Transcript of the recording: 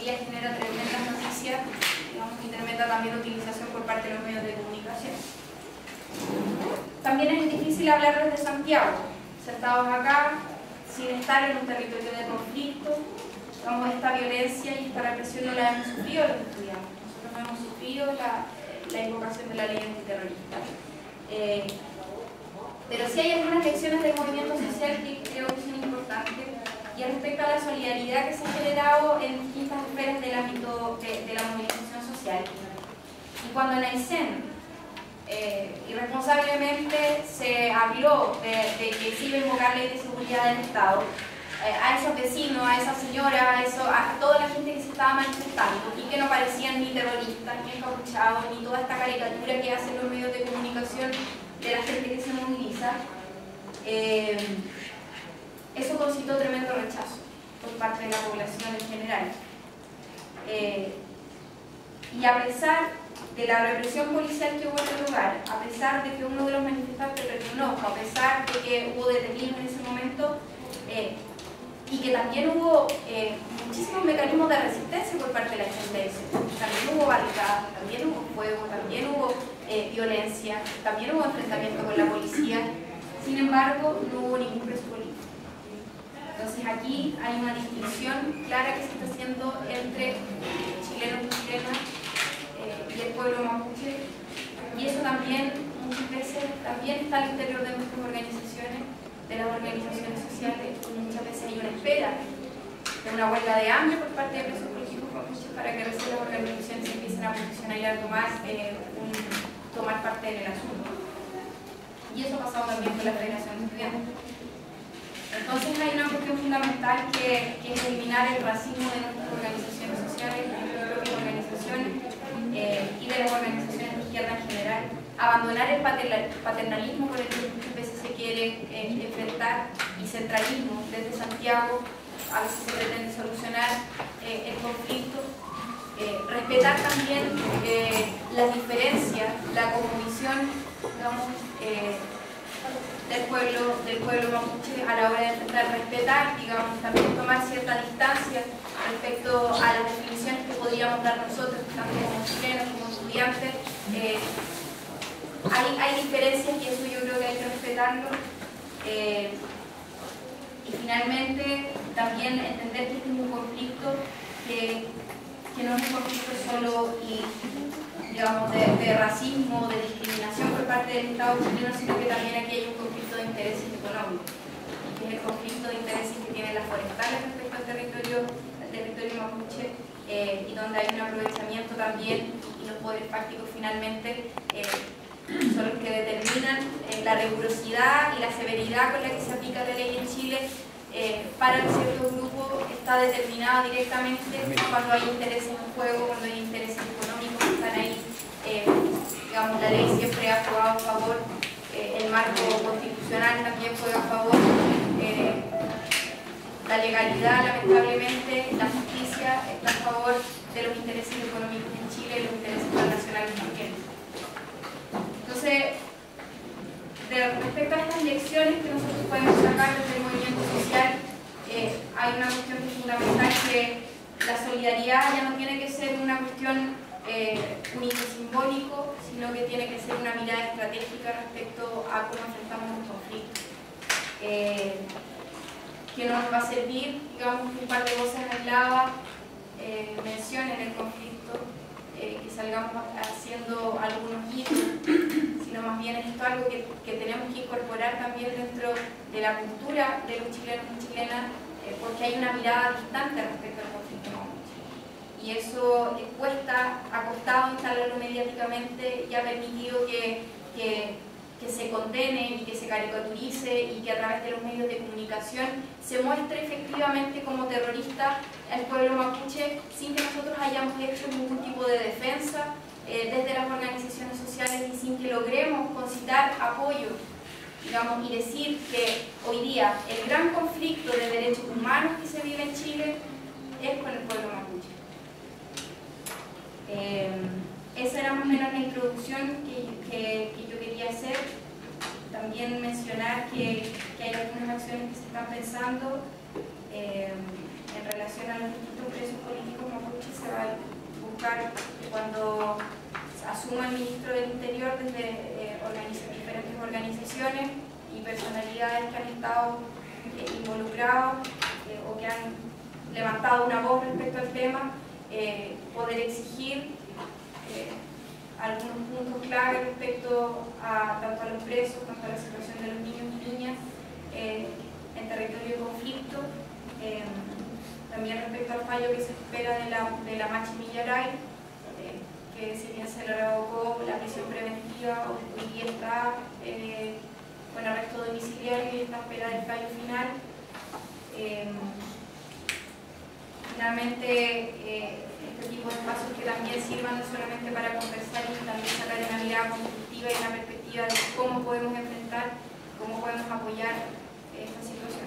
día genera tremendas noticias, digamos, y tremenda también utilización por parte de los medios de comunicación. También es difícil hablar desde Santiago, sentados acá, sin estar en un territorio de conflicto. Digamos, esta violencia y esta represión no la hemos sufrido los estudiantes. Nosotros no hemos sufrido la invocación de la ley antiterrorista. Pero sí hay algunas lecciones del movimiento social que creo que son importantes, y respecto a la solidaridad que se ha generado en distintas esferas del ámbito de la movilización social. Y cuando en Aysén irresponsablemente se habló de que se iba a invocar ley de seguridad del Estado, a esos vecinos, a esa señora, a toda la gente que se estaba manifestando y que no parecían ni terroristas, ni encapuchados, ni toda esta caricatura que hacen los medios de comunicación de la gente que se moviliza, eso concitó tremendo rechazo por parte de la población en general. Y a pesar de la represión policial que hubo en el lugar, a pesar de que uno de los manifestantes retornó, a pesar de que hubo detenidos en ese momento, y que también hubo muchísimos mecanismos de resistencia por parte de la gente, también hubo barricadas, también hubo fuego, también hubo violencia, también hubo enfrentamiento con la policía. Sin embargo, no hubo ningún preso político. Entonces aquí hay una distinción clara que se está haciendo entre chilenos y chilenas y el pueblo mapuche, y eso también muchas veces también está al interior de nuestras organizaciones, de las organizaciones sociales. Muchas veces hay una espera de una huelga de hambre por parte de presos políticos mapuches para que recién las organizaciones empiecen a funcionar y a tomar parte en el asunto. Y eso ha pasado también con la Federación de Estudiantes. Entonces hay una cuestión fundamental que es eliminar el racismo de nuestras organizaciones sociales, de nuestras propias organizaciones y de las organizaciones de izquierda en general. Abandonar el paternalismo con el que muchas veces se quiere enfrentar, y centralismo desde Santiago. A veces se pretende solucionar el conflicto. Respetar también las diferencias, la cosmovisión, digamos, del pueblo mapuche a la hora de intentar respetar, digamos, también tomar cierta distancia respecto a las definiciones que podríamos dar nosotros, tanto como chilenos como estudiantes. Hay diferencias y eso yo creo que hay que respetarlo. Y finalmente también entender que este es un conflicto que no es un conflicto solo y, digamos, de racismo, de discriminación por parte del Estado chileno, sino que también aquí hay un conflicto de intereses económicos, que es el conflicto de intereses que tienen las forestales respecto al territorio mapuche, y donde hay un aprovechamiento también, y los poderes fácticos finalmente son los que determinan la rigurosidad y la severidad con la que se aplica la ley en Chile. Para un cierto grupo está determinado directamente cuando hay intereses en juego, cuando hay intereses económicos que están ahí. Digamos, la ley siempre ha jugado a favor, el marco constitucional también juega a favor, la legalidad, lamentablemente, la justicia está a favor de los intereses económicos en Chile y los intereses internacionales también. Entonces, respecto a estas lecciones que nosotros podemos sacar desde el movimiento social, hay una cuestión que es fundamental, que la solidaridad ya no tiene que ser una cuestión único simbólico, sino que tiene que ser una mirada estratégica respecto a cómo enfrentamos los conflictos. Que no nos va a servir, digamos, que un par de voces aisladas mencionen el conflicto, que salgamos haciendo algunos hitos, sino más bien es esto algo que tenemos que incorporar también dentro de la cultura de los chilenos y chilenas, porque hay una mirada distante respecto al conflicto mapuche. Y eso ha costado instalarlo mediáticamente y ha permitido que se condene y que se caricaturice y que a través de los medios de comunicación se muestre efectivamente como terrorista al pueblo mapuche, sin que nosotros hayamos hecho ningún tipo de defensa desde las organizaciones sociales y sin que logremos concitar apoyo, digamos, y decir que hoy día el gran conflicto de derechos humanos que se vive en Chile es con el pueblo mapuche. Esa era más o menos la introducción que yo quería hacer. También mencionar que hay algunas acciones que se están pensando en relación a los distintos presos políticos mapuches buscar que cuando asuma el ministro del Interior desde diferentes organizaciones y personalidades que han estado involucrados o que han levantado una voz respecto al tema, poder exigir algunos puntos clave respecto a tanto a los presos, tanto a la situación de los niños y niñas en territorio de conflicto, también respecto al fallo que se espera de la Machi Millaray, que si bien se le revocó la prisión preventiva, hoy día está con arresto domiciliario y está a espera del fallo final. Finalmente, este tipo de espacios que también sirvan no solamente para conversar y también sacar una mirada constructiva y una perspectiva de cómo podemos enfrentar, cómo podemos apoyar esta situación.